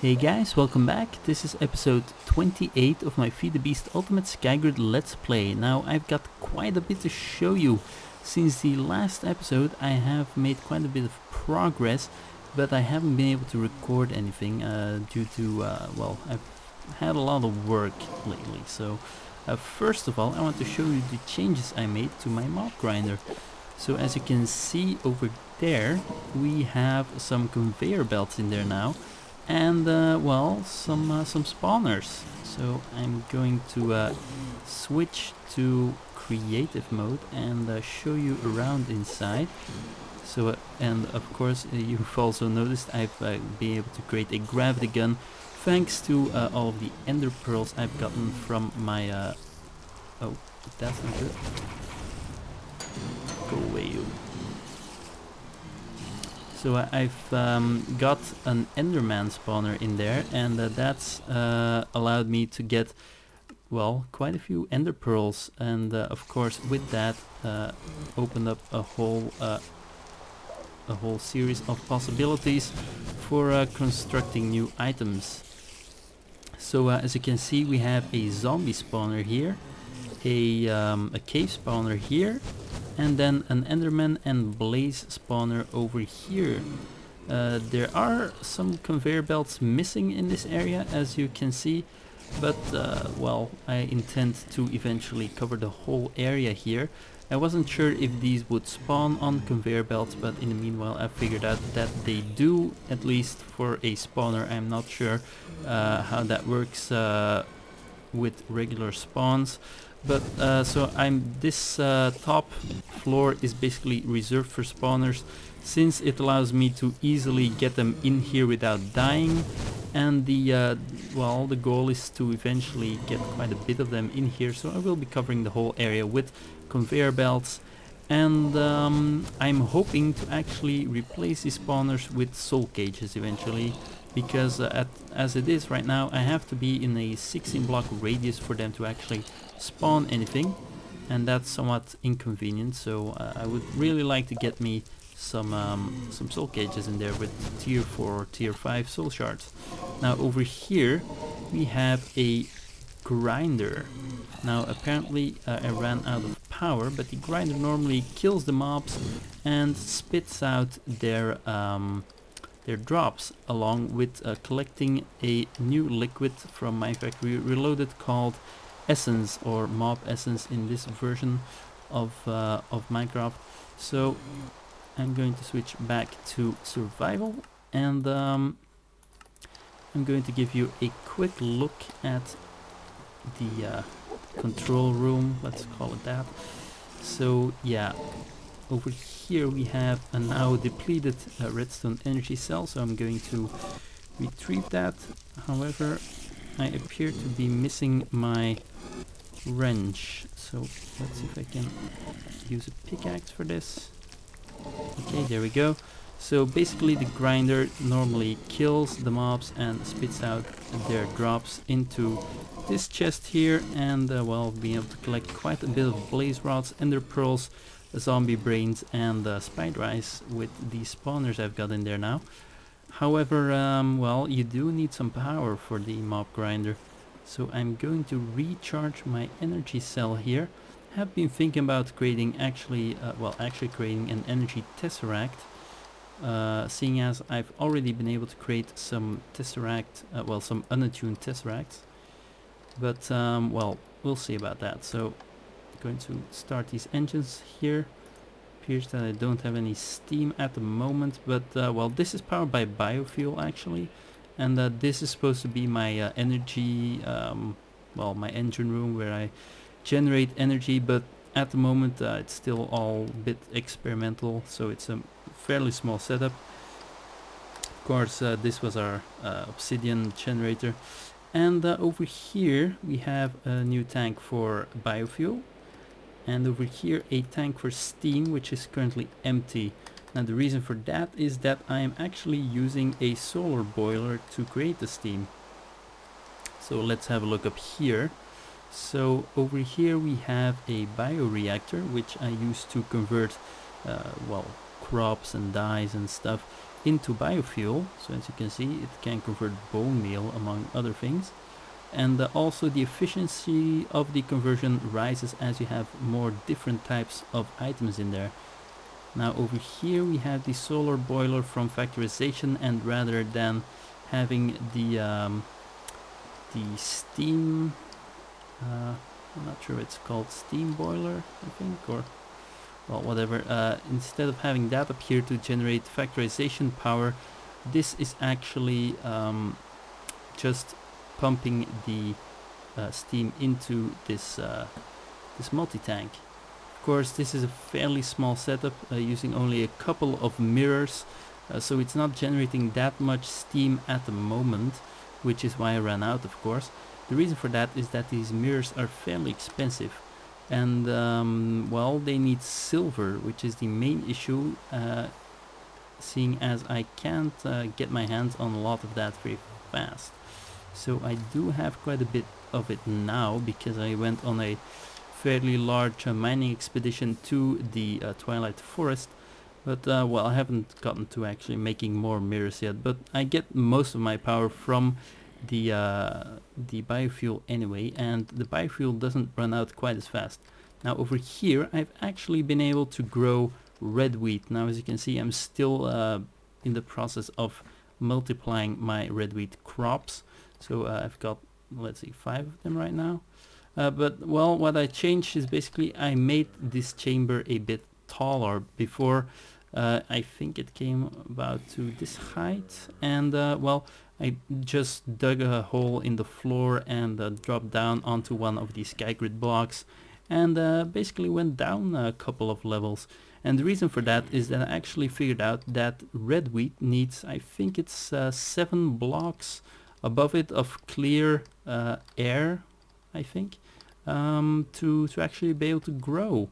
Hey guys, welcome back. This is episode 28 of my Feed the Beast Ultimate Skygrid Let's Play. Now I've got quite a bit to show you. Since the last episode I have made quite a bit of progress, but I haven't been able to record anything due to, well, I've had a lot of work lately. So first of all I want to show you the changes I made to my mob grinder. So as you can see over there, we have some conveyor belts in there now. And well, some spawners. So I'm going to switch to creative mode and show you around inside. So and of course you've also noticed I've been able to create a gravity gun thanks to all of the ender pearls I've gotten from my oh, that's not good. Go away, you. So I've got an Enderman spawner in there, and that's allowed me to get, well, quite a few Ender Pearls, and of course with that opened up a whole series of possibilities for constructing new items. So as you can see, we have a zombie spawner here, a cave spawner here, and then an Enderman and Blaze spawner over here. There are some conveyor belts missing in this area, as you can see, but well, I intend to eventually cover the whole area here. I wasn't sure if these would spawn on conveyor belts, but in the meanwhile I figured out that they do, at least for a spawner. I'm not sure how that works with regular spawns. But so this top floor is basically reserved for spawners, since it allows me to easily get them in here without dying, and the well, the goal is to eventually get quite a bit of them in here. So I will be covering the whole area with conveyor belts, and I'm hoping to actually replace these spawners with soul cages eventually, because as it is right now I have to be in a 16 block radius for them to actually spawn anything, and that's somewhat inconvenient. So I would really like to get me some soul cages in there with tier 4 or tier 5 soul shards. Now over here we have a grinder. Now apparently I ran out of power, but the grinder normally kills the mobs and spits out their drops, along with collecting a new liquid from my factory reloaded called essence, or mob essence in this version of Minecraft. So I'm going to switch back to survival, and I'm going to give you a quick look at the control room, let's call it that. So yeah, over here we have a now depleted redstone energy cell, so I'm going to retrieve that. However, I appear to be missing my wrench, so let's see if I can use a pickaxe for this. Okay, there we go. So basically the grinder normally kills the mobs and spits out their drops into this chest here, and well, being able to collect quite a bit of blaze rods, ender pearls, zombie brains, and spider eyes with these spawners I've got in there now. However, well, you do need some power for the mob grinder, so I'm going to recharge my energy cell here. Have been thinking about creating actually creating an energy tesseract, seeing as I've already been able to create some tesseract, well, some unattuned tesseracts, but well, we'll see about that. So going to start these engines here. Appears that I don't have any steam at the moment, but well, this is powered by biofuel actually, and this is supposed to be my energy, well, my engine room where I generate energy, but at the moment it's still all a bit experimental, so it's a fairly small setup. Of course, this was our obsidian generator, and over here we have a new tank for biofuel, and over here a tank for steam, which is currently empty. Now the reason for that is that I am actually using a solar boiler to create the steam. So let's have a look up here. So over here we have a bioreactor, which I use to convert well, crops and dyes and stuff into biofuel. So as you can see, it can convert bone meal among other things. And also the efficiency of the conversion rises as you have more different types of items in there. Now over here we have the solar boiler from factorization, and rather than having the steam, I'm not sure it's called steam boiler, I think, or well, whatever, instead of having that up here to generate factorization power, this is actually just pumping the steam into this this multi-tank. Of course, this is a fairly small setup using only a couple of mirrors, so it's not generating that much steam at the moment, which is why I ran out, of course. The reason for that is that these mirrors are fairly expensive, and well, they need silver, which is the main issue, seeing as I can't get my hands on a lot of that very fast. So I do have quite a bit of it now, because I went on a fairly large mining expedition to the Twilight Forest, but well, I haven't gotten to actually making more mirrors yet, but I get most of my power from the biofuel anyway, and the biofuel doesn't run out quite as fast. Now over here I've actually been able to grow red wheat. Now as you can see, I'm still in the process of multiplying my red wheat crops, so I've got, let's see, 5 of them right now. But well, what I changed is basically I made this chamber a bit taller. Before I think it came about to this height, and well, I just dug a hole in the floor and dropped down onto one of these Skygrid blocks, and basically went down a couple of levels. And the reason for that is that I actually figured out that red wheat needs, I think it's 7 blocks above it of clear air, I think, to actually be able to grow.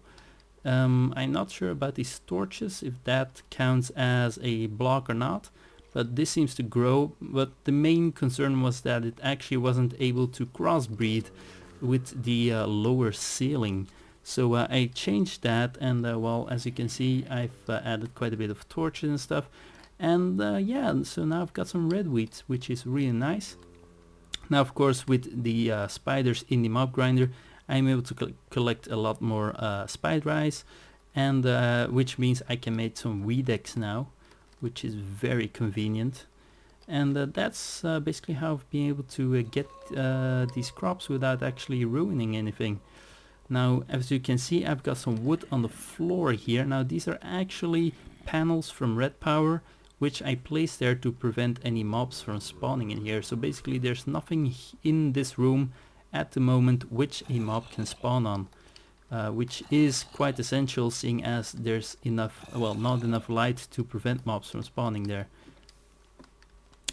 I'm not sure about these torches, if that counts as a block or not, but this seems to grow. But the main concern was that it actually wasn't able to crossbreed with the lower ceiling. So I changed that, and well, as you can see, I've added quite a bit of torches and stuff, and yeah, so now I've got some red wheat, which is really nice. Now of course, with the spiders in the mob grinder, I'm able to collect a lot more spider eyes, and which means I can make some weed eggs now, which is very convenient. And that's basically how I've been able to get these crops without actually ruining anything. Now as you can see, I've got some wood on the floor here. Now these are actually panels from Red Power, which I placed there to prevent any mobs from spawning in here. So basically there's nothing in this room at the moment which a mob can spawn on, which is quite essential, seeing as there's enough, well, not enough light to prevent mobs from spawning there.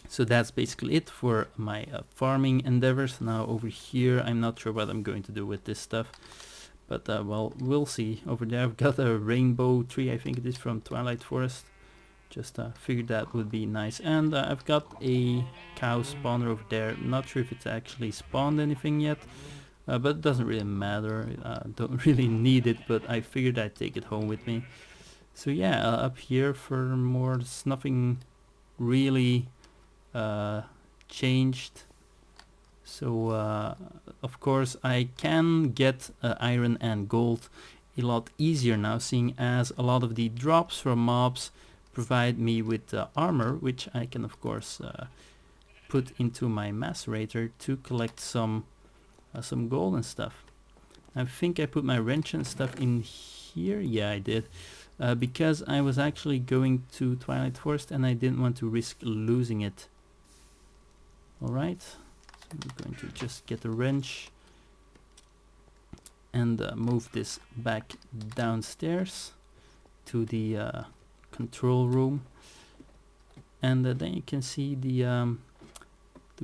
So that's basically it for my farming endeavors. Now over here, I'm not sure what I'm going to do with this stuff, but well, we'll see. Over there I've got a rainbow tree, I think it is from Twilight Forest. Just figured that would be nice. And I've got a cow spawner over there. Not sure if it's actually spawned anything yet, but it doesn't really matter. Don't really need it, but I figured I'd take it home with me. So yeah, up here for more, there's nothing really changed. So of course I can get iron and gold a lot easier now, seeing as a lot of the drops from mobs provide me with armor, which I can of course put into my macerator to collect some gold and stuff. I think I put my wrench and stuff in here. Yeah, I did, because I was actually going to Twilight Forest and I didn't want to risk losing it. Alright, so I'm going to just get a wrench and move this back downstairs to the control room, and then you can see the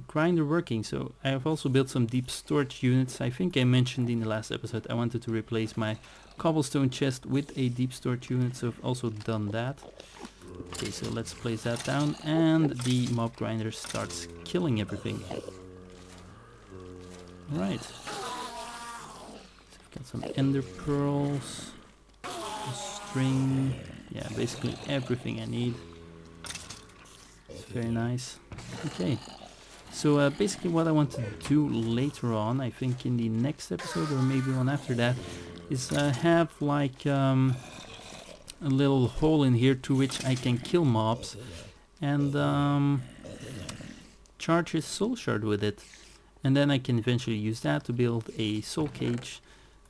grinder working. So I have also built some deep storage units. I think I mentioned in the last episode I wanted to replace my cobblestone chest with a deep storage unit, so I've also done that. Okay, so let's place that down, and the mob grinder starts killing everything. Alright, so I've got some ender pearls, a string, yeah, basically everything I need. Very nice. Okay. So basically what I want to do later on, I think in the next episode or maybe one after that, is have like a little hole in here through which I can kill mobs and charge his soul shard with it. And then I can eventually use that to build a soul cage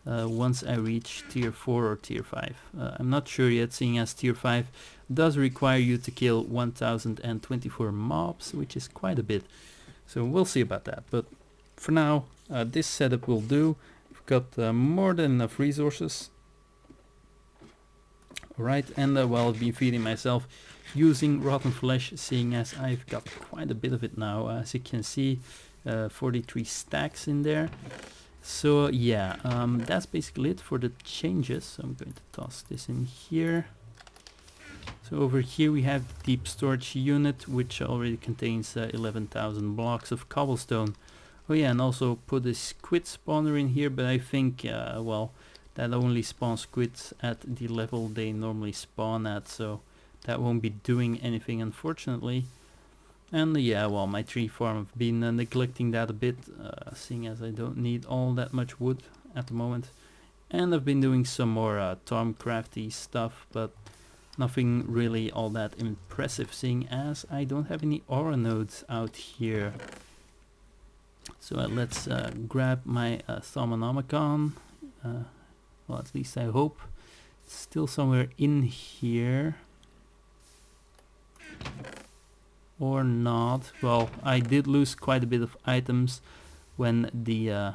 once I reach tier 4 or tier 5. I'm not sure yet, seeing as tier 5 does require you to kill 1024 mobs, which is quite a bit. So we'll see about that. But for now, this setup will do. We've got more than enough resources. Alright, and well, I've been feeding myself using rotten flesh, seeing as I've got quite a bit of it now. As you can see, 43 stacks in there. So yeah, that's basically it for the changes. So I'm going to toss this in here. So over here we have the deep storage unit, which already contains 11,000 blocks of cobblestone. Oh yeah, and also put a squid spawner in here, but I think, well, that only spawns squids at the level they normally spawn at, so that won't be doing anything, unfortunately. And yeah, well, my tree farm, I've been neglecting that a bit, seeing as I don't need all that much wood at the moment. And I've been doing some more Tomcrafty stuff, but nothing really all that impressive, seeing as I don't have any aura nodes out here. So let's grab my Thaumonomicon. Well, at least I hope it's still somewhere in here. Or not. Well, I did lose quite a bit of items when the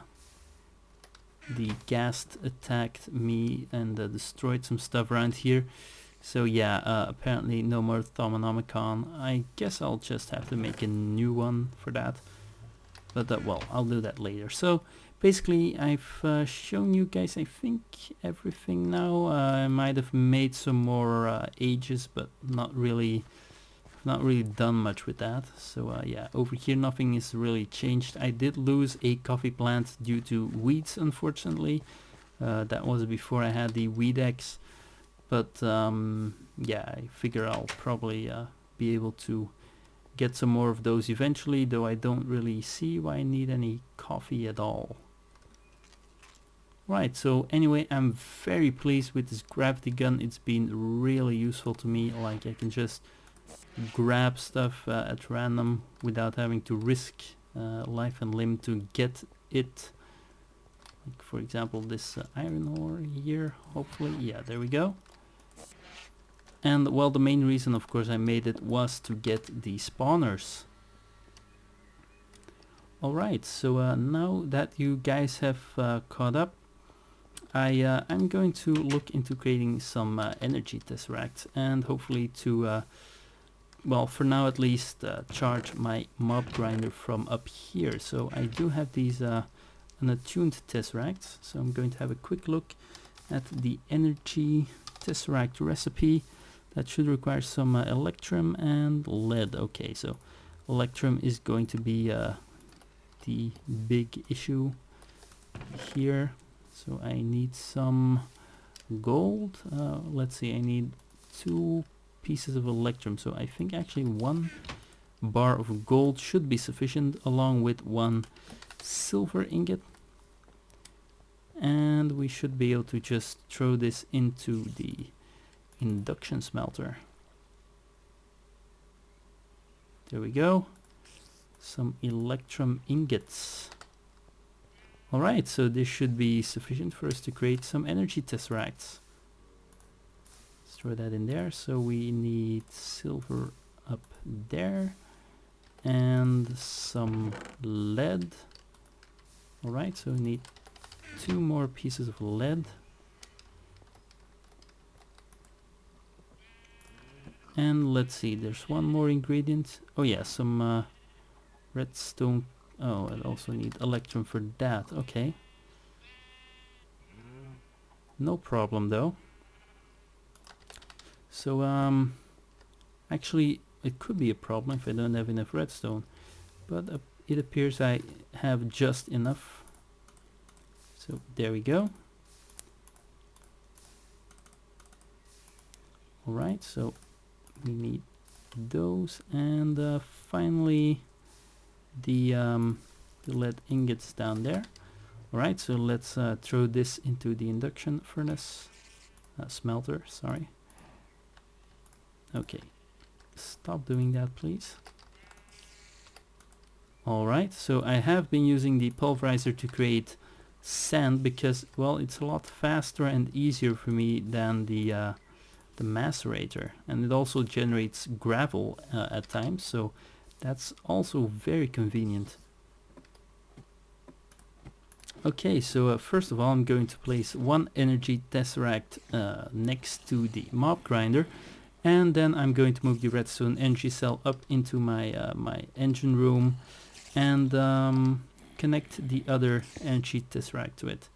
ghast attacked me and destroyed some stuff around here. So yeah, apparently no more Thaumonomicon. I guess I'll just have to make a new one for that. But well, I'll do that later. So basically I've shown you guys, I think, everything now. I might have made some more ages, but not really done much with that. So yeah, over here nothing is really changed. I did lose a coffee plant due to weeds, unfortunately. That was before I had the weed axe. But yeah, I figure I'll probably be able to get some more of those eventually, though I don't really see why I need any coffee at all. Right, so anyway, I'm very pleased with this gravity gun. It's been really useful to me. Like, I can just grab stuff at random without having to risk life and limb to get it. Like, for example, this iron ore here, hopefully. Yeah, there we go. And well, the main reason, of course, I made it was to get the spawners. Alright, so now that you guys have caught up, I'm going to look into creating some energy tesseracts, and hopefully to, well, for now at least, charge my mob grinder from up here. So I do have these unattuned tesseracts, so I'm going to have a quick look at the energy tesseract recipe. That should require some electrum and lead. Okay, so electrum is going to be the big issue here. So I need some gold. Let's see, I need 2 pieces of electrum. So I think actually 1 bar of gold should be sufficient, along with 1 silver ingot. And we should be able to just throw this into the induction smelter. There we go. Some electrum ingots. Alright, so this should be sufficient for us to create some energy tesseracts. Let's throw that in there. So we need silver up there and some lead. Alright, so we need 2 more pieces of lead. And let's see, there's 1 more ingredient. Oh yeah, some redstone. Oh, I also need electrum for that. Okay. No problem though. So actually it could be a problem if I don't have enough redstone, but it appears I have just enough. So there we go. Alright, so we need those, and finally the lead ingots down there. Alright, so let's throw this into the induction furnace, smelter, sorry. Okay, stop doing that please. Alright, so I have been using the pulverizer to create sand because, well, it's a lot faster and easier for me than the macerator, and it also generates gravel at times, so that's also very convenient. Okay, so first of all I'm going to place one energy tesseract next to the mob grinder, and then I'm going to move the redstone energy cell up into my my engine room and connect the other energy tesseract to it.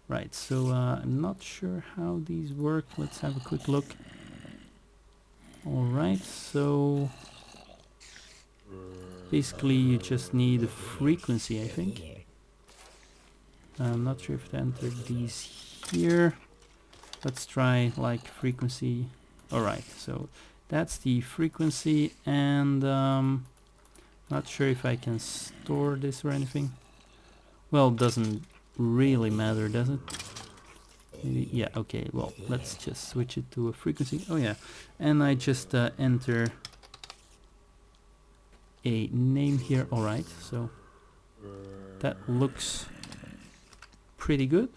Right, so I'm not sure how these work. Let's have a quick look. Alright, so basically you just need a frequency, I think. I'm not sure if to enter these here. Let's try like frequency. Alright, so that's the frequency, and not sure if I can store this or anything. Well, it doesn't really matter, does it? Maybe, yeah, okay, well, let's just switch it to a frequency. Oh yeah, and I just enter a name here. Alright, so that looks pretty good.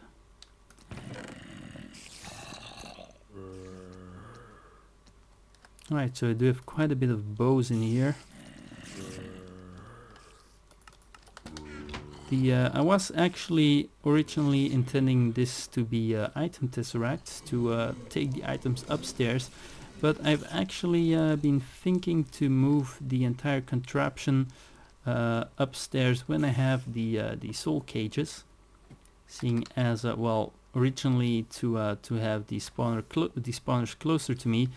Alright, so I do have quite a bit of bows in here. I was actually originally intending this to be item tesseracts to take the items upstairs, but I've actually been thinking to move the entire contraption upstairs when I have the soul cages, seeing as well, originally to have the spawners closer to me,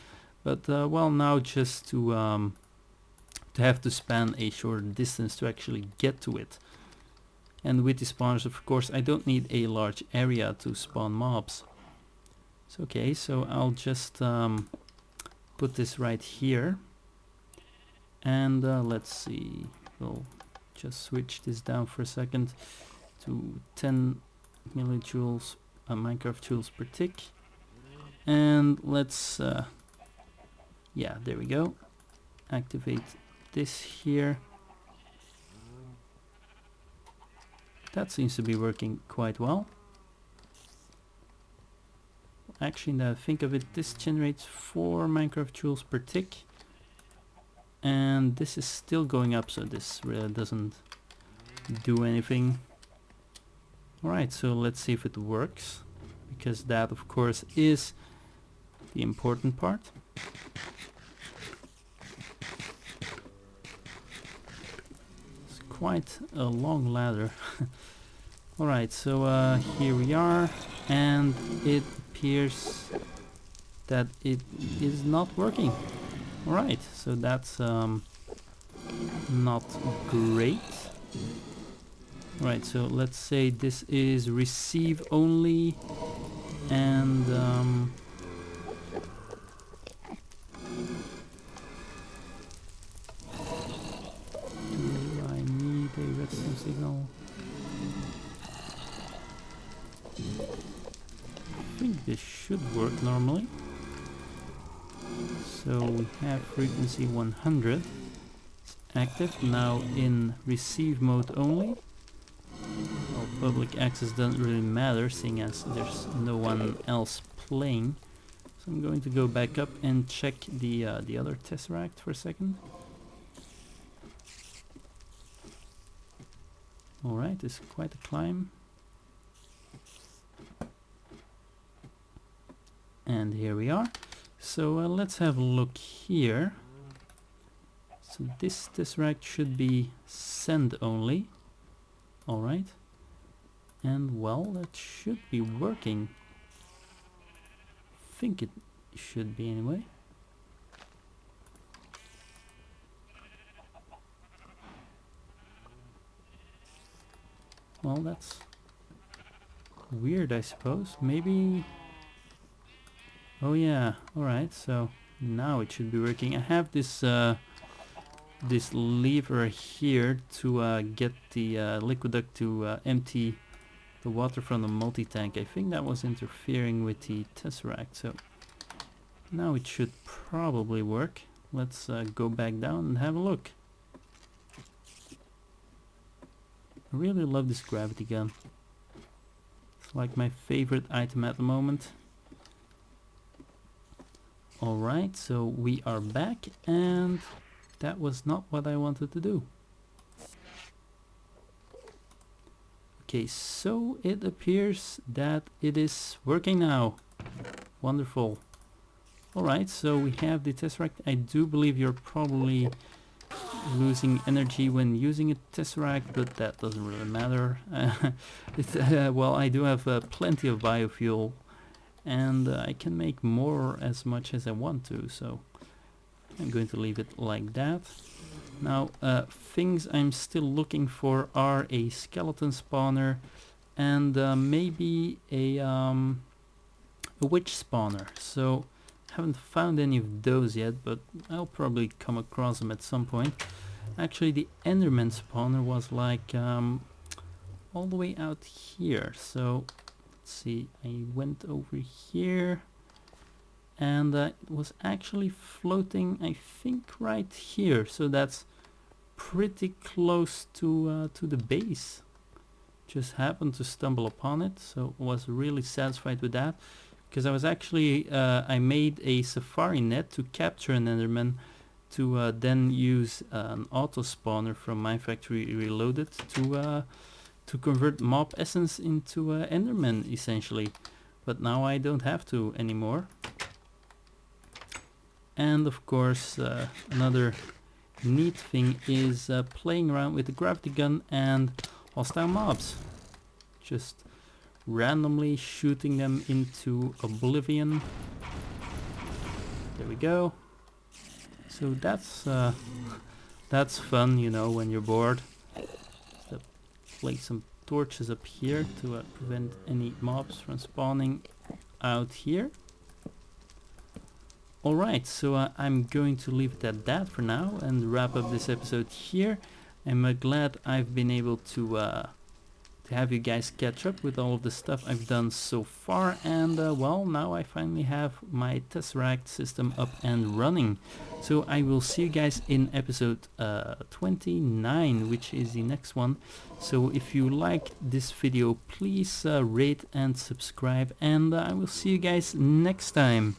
but well, now just to have to span a short distance to actually get to it. And with the spawners, of course, I don't need a large area to spawn mobs. So okay, so I'll just put this right here, and let's see, we'll just switch this down for a second to 10 millijoules Minecraft joules per tick, and let's yeah, there we go, activate this here. That seems to be working quite well. Actually, now I think of it, this generates 4 Minecraft joules per tick, and this is still going up, so this really doesn't do anything. Alright, so let's see if it works, because that of course is the important part. It's quite a long ladder. Alright, so here we are, and it appears that it is not working. Alright, so that's not great. Right, so let's say this is receive only, and do I need a redstone signal? I think this should work normally. So we have frequency 100. It's active now in receive mode only. Well, public access doesn't really matter, seeing as there's no one else playing. So I'm going to go back up and check the other Tesseract for a second. Alright, it's quite a climb. And here we are. So let's have a look here. So this Tesseract should be send only. Alright. And well, that should be working. I think it should be anyway. Well, that's weird, I suppose. Maybe... Oh yeah, alright, so Now it should be working. I have this this lever here to get the liquid duct to empty the water from the multi-tank. I think that was interfering with the Tesseract, so now it should probably work. Let's go back down and have a look. I really love this gravity gun. It's like my favorite item at the moment. Alright, so we are back, and that was not what I wanted to do. Okay, so it appears that it is working now. Wonderful. Alright, so we have the Tesseract. I do believe you're probably losing energy when using a Tesseract, but that doesn't really matter. Well, I do have plenty of biofuel, and I can make more as much as I want to, so I'm going to leave it like that. Now, things I'm still looking for are a skeleton spawner and maybe a witch spawner. So haven't found any of those yet, but I'll probably come across them at some point. Actually, the Enderman spawner was like all the way out here. So let's see, I went over here, and it was actually floating, I think, right here. So that's pretty close to the base. Just happened to stumble upon it, so was really satisfied with that. Because I was actually, I made a safari net to capture an Enderman to then use an auto spawner from my factory reloaded to convert mob essence into Enderman essentially. But now I don't have to anymore. And of course another neat thing is playing around with the gravity gun and hostile mobs. Just randomly shooting them into oblivion. There we go. So that's fun, you know, when you're bored. So place some torches up here to prevent any mobs from spawning out here. Alright, so I'm going to leave it at that for now and wrap up this episode here. I'm glad I've been able to have you guys catch up with all of the stuff I've done so far, and well, now I finally have my Tesseract system up and running. So I will see you guys in episode 29, which is the next one. So if you liked this video, please rate and subscribe, and I will see you guys next time.